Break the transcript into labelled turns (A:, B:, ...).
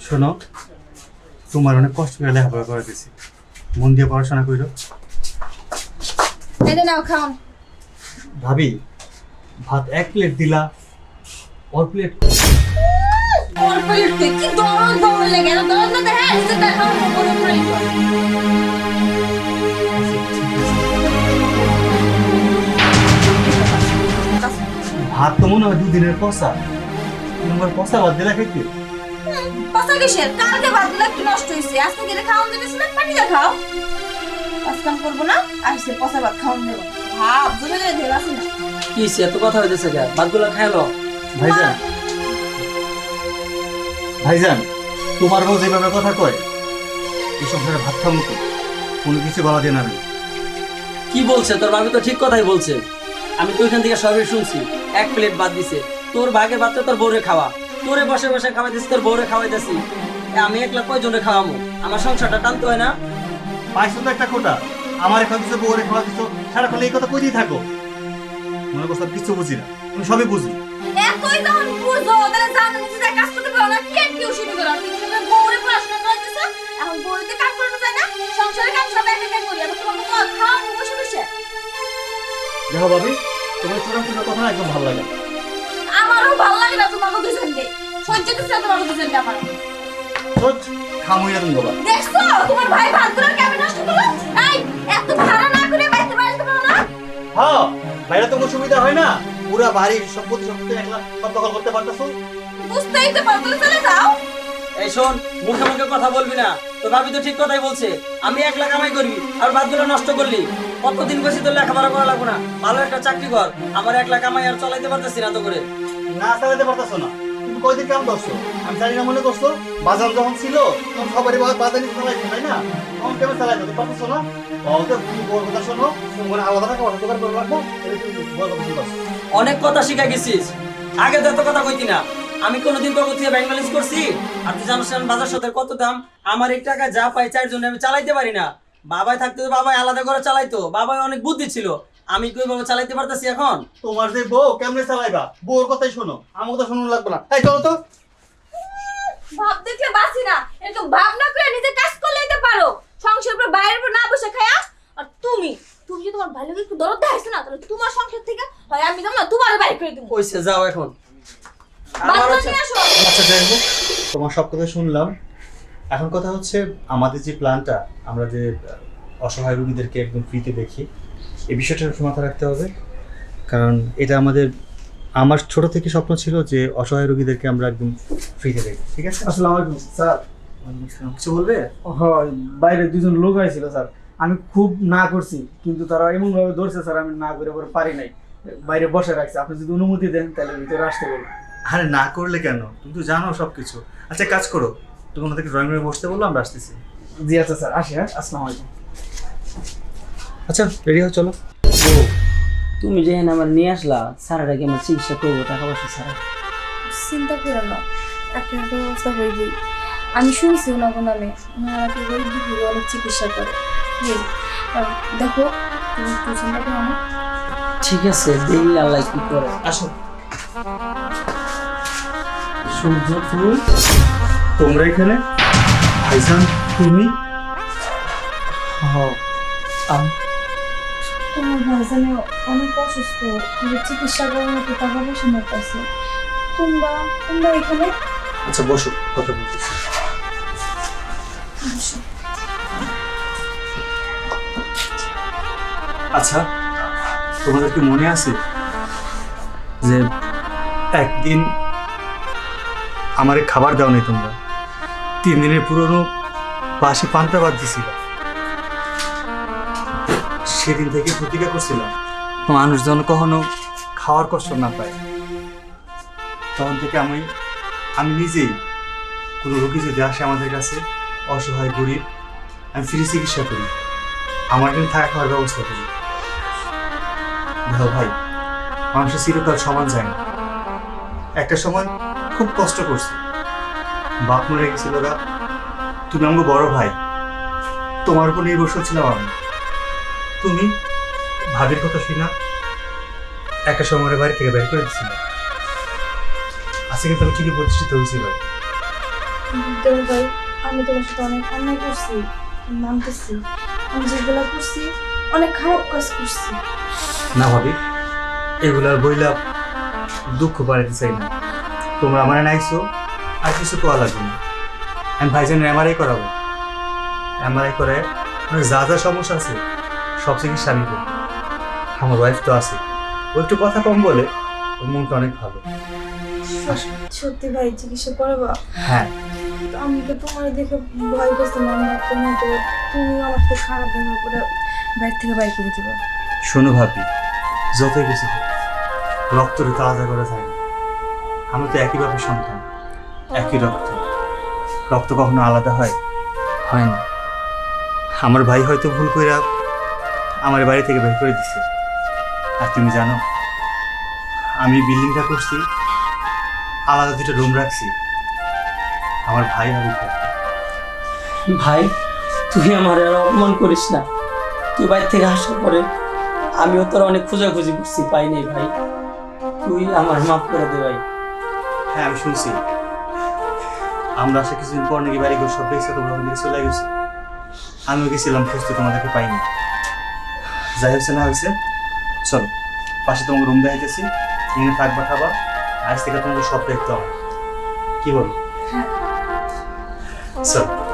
A: শোনো, তোমার অনেক কষ্ট করে লেখাপড়া করে দিছি, মন দিয়ে পড়াশোনা করো।
B: এই যে নাও খাও।
A: ভাবি, ভাত 1 প্লেট দিলা, ওর প্লেট
B: ওর প্লেটে কি দরদ দরদ লাগে, এত দরদ না দেখে আজকে দেখাও ওর প্লেট।
A: ভাত তো মনে হয় 2 দিনের পচা, তোমার পচা ভাত দিলা খাইতে।
B: পচা কিসের? কালকে ভাতগুলো একটু নষ্ট হয়েছে, আজকে গেলে খাওয়ান যেতেছে না, পানি দিয়ে খাও। কাজ কাম করবো না, আসছে পচা ভাত খাওয়ান দেবো। ভাব বুঝে গেলে ধরে আসি না।
C: কি সে এত কথা হইতেছে কে? ভাতগুলো খাইলো।
A: ভাইজান, ভাইজান, তোমার বউ যেভাবে কথা কয়, এই সংসারে ভাত খাবো তো, কোনো কিছু বলা দিয়ে না।
C: কি বলছে তোর ভাবি? তো ঠিক কথাই বলছে। আমি তো ওইখান থেকে সবই শুনছি। 1 প্লেট ভাত দিছে, তোর ভাগের ভাত তো তোর বউরে খাওয়া, তোরে বসে বসে খাওয়াইতেছি, তোর বউরে খাওয়াইতেছি। আমি একলা কয়জনে খাওয়ামো? আমার সংসারটা টানতে হয় না?
A: পাইছো তো একটা খোটা, আমার এখন কিছু বউরে খাওয়া দিচ্ছ, সারাক্ষণ এই কথা কইতেই থাকো। মনে করছো কিছু বুঝি না, আমি সবই বুঝি।
B: এতই যখন বুঝো তাহলে জানো নিজে কাজ করতে পারো না, কে কেউ শুরু করো। তুমি যখন বউরে পড়াশোনা করাইতেছো, এখন বউরেতে কাজ করানো যায় না? সংসারে কাজ সব একা একা করি, এখন তোমার মতো খাওয়া বসে বসে।
A: দেখো ভাবি, তোমার ছোট কথা না একদম ভালো লাগে না।
B: আমারও ভালো লাগে না তোমাকে দুজনকে, সহ্য করতে না তোমাকে দুজনকে আমার।
A: সোচ খামুই না তুমি বাবা।
B: দেখছো তোমার ভাই ভাতগুলো কেমন নষ্ট করলো? এই এত ভাড়া না করে বাইতে পারতে পারো না?
A: হ্যাঁ, বাইরে তোমার সুবিধা হয় না, পুরা বাড়ির সম্পত্তি একলা সব দখল করতে পারতেছো।
B: বুঝতেই তো পারো, তাহলে চলে যাও।
C: এই শোন, মুখে মুখে কথা বলবি না। তোর ভাবি তো ঠিক কথাই বলছে। আমি একলা কামাই করবি আর ভাতগুলো নষ্ট করলি। কতদিন বসে তোর লেখাপড়া করা লাগবো না? ভালো একটা চাকরি কর। আমার একলা কামাই আর চালাইতে পারতেছি না তো করে।
A: না চালাতে পারতেছো না, তুমি কয়দিন কাম করছো আমি জানি না, মনে করছো বাজার যখন ছিল তখন সবারই বাজারে চালাইছো, তাই না? তখন কেমন চালাইতে পারতেছো না? অত তুমি বড় কথা শোনো, তোমার আলাদা টাকা জোগাড় করে রাখবো, এটা তুমি বড় কথা শুনতে পারছো।
C: অনেক কথা শিখা গেছিস, আগে তো এত কথা কইতি না। আমি কোনোদিন তোর থেকে ব্যাংক ব্যালেন্স করছি? আর তুই জানিস না বাজার সদের কত দাম? আমার এই টাকা যা পাই 4 জনে আমি চালাইতে পারি না। বাবাই থাকতে তো বাবাই আলাদা করে চালাইতো, বাবাই অনেক বুদ্ধি ছিল। আমি কিভাবে চালাইতে পারতেছি এখন?
A: তোমার যে বউ কেমনে চালাইবা, বউর কথাই শোনো, আমার কথা শুনুন লাগবে না। এই চলো তো।
B: ভাব দেখলে বাসি না, এরকম ভাব না করে নিজে কাজ করলে দিতে পারো। সংসার পর বাইরের উপর না বসে খায়া। আর তুমি তুমি যদি তোমার ভালো একটু দরদ দেখাইছো না, তাহলে তোমার সংসার থেকে হয় আমি যাবো না, তোমার বাইরে করে দেবো।
C: কইছে যাও এখন। আমার
B: বাচ্চা
C: হচ্ছে-
B: নিয়ে আসো।
A: আচ্ছা যাই হোক, তোমার সব কথা শুনলাম। এখন কথা হচ্ছে আমাদের যে প্ল্যানটা, আমরা যে অসহায় রোগীদেরকে একদম ফ্রিতে দেখি, এই বিষয়টা মাথায় রাখতে হবে। কারণ এটা আমার ছোট থেকে স্বপ্ন ছিল যে অসহায় রোগীদেরকে আমরা একদম ফ্রিতে দেখি, ঠিক আছে?
D: আসসালামু আলাইকুম স্যার।
A: কিছু বলবে?
D: হয়, বাইরে 2জন লোক আইছিল স্যার, আমি খুব না করছি, কিন্তু তারা এমন ভাবে ধরছে স্যার, আমি না করে পরে পারি নাই, বাইরে বসে রাখছে। আপনি যদি অনুমতি দেন তাহলে ভিতরে আসতে বলুন।
A: আরে না করলে কেন, তুমি তো জানো সব কিছু। আচ্ছা কাজ করো, তুমি ওনাদেরকে ড্রয়িং রুমে বসতে বললো, আমরা আসতেছি।
D: জি আচ্ছা স্যার, আসি। হ্যাঁ, আসসালামু আলাইকুম।
A: আচ্ছা রেডি হও, চলো।
C: তুমি যেখানে আমার নিয়ে আসলা, স্যারেরা কি আমার চিকিৎসা করবো? টাকা পয়সা ছাড়া?
B: চিন্তা করো না, একটা একটা ব্যবস্থা হয়ে যাই। আমি শুনছি ওনাকে নামে ওনারা কি গরিব দুঃখীর অনেক চিকিৎসা করে। প্লিজ দেখো, তুমি একটু চিন্তা করো না।
C: ঠিক আছে, দেখি আল্লাহ কি করে।
A: আসো।
D: সূর্য ফুল,
A: তোমরা এখানে? ভাইজান তুমি?
B: তোমার ভাইজানে অনেক অসুস্থ, কিন্তু চিকিৎসা করার মতো টাকা পয়সা আমার কাছে। তোমরা তোমরা এখানে
A: আচ্ছা বসো, কথা বলতেছি।
B: বসো।
A: আচ্ছা তোমাদের কি মনে আছে যে একদিন আমারে খাবার দাও নাই তোমরা? 3 দিনের পুরনো বাসি পান্তা ভাত দিছিল। সেদিন থেকে প্রতিজ্ঞা করছিলাম মানুষ যেন কখনো খাওয়ার কষ্ট না পায়। তখন থেকে আমি নিজেই কোনো রোগী যদি আসে আমাদের কাছে, অসহায় গরিব, আমি ফ্রি চিকিৎসা করি, আমার এখানে থাকা খাওয়ার ব্যবস্থা করি। দেখো ভাই, মানুষের চিরকাল সমান যায় না। একটা সময় খুব কষ্ট করছি, বাপ মরে গেছিল গা, তুমি আমাকে বড় ভাই, তোমার উপর নির্ভরশীল ছিলাম আমি। তুমি ভাবির কথা শুনা একটা সময়ের বাড়ি থেকে বের করে দিচ্ছিল। আজকে কিন্তু আমি ঠিকই প্রতিষ্ঠিত হয়েছিল।
B: দেবর ভাই, আমি তোমার সাথে অনেক অন্যায় করছি, মানতেছি। আমি যেগুলো করছি অনেক খারাপ কাজ করছি।
A: না ভাবি, এগুলার বইলা দুঃখ বাড়াতে চাই না। তোমরা আমার নাইছো, আর কিছু কোয়া লাগবে না। আমি ভাইজানের এমআরআই করাবো। এমআরআই করে ওর যা যা সমস্যা আছে সব চিকিৎসা আমি করবো। আমার ওয়াইফ তো আছে, ও একটু কথা কম বলে, ওর মনটা অনেক ভালো।
B: সত্যি ভাই চিকিৎসা করাবা?
A: হ্যাঁ,
B: আমি তো তোমার দেখে ভয় করছি না, আমি ভাবতাম হয়তো তুমি আমার সাথে খারাপ ব্যবহার করে বাইরে থেকে বাইর করে দিবা।
A: শোনো ভাবি, যতই কিছু হোক রক্তরে তো আলাদা করা যায় না। আমি তো একই বাপের সন্তান, একই রক্ত। রক্ত কখনো আলাদা হয়? হয় না। আমার ভাই হয়তো ভুল করে আমার বাড়ি থেকে বের করে দিছে। আর তুমি জানো, আমি বিল্ডিংটা করছি, আলাদা দুটো রুম রাখছি আমার ভাই ভাবি থাকবে।
C: ভাই তুই আমার আর অপমান করিস না। তুই বাইরে থেকে আসার পরে আমিও তোর অনেক খোঁজাখুঁজি করছি, পাই নাই ভাই। তুই আমার মাফ করে দে ভাই।
A: হ্যাঁ, আমি শুনছি আমরা আসা কিছুদিন পর নাকি বাড়ি ঘর সব দেখছো, তোমরা ওখান থেকে চলে গেছো। আমিও গেছিলাম খুঁজতে, তোমাদেরকে পাইনি। যাই হচ্ছে না হয়েছে, চলো পাশে তোমাকে রুম দেখাইতেছি, এখানে থাকবা, খাবা। আজ থেকে তোমাকে সব দেখতে হবে, কি বলো? চলো।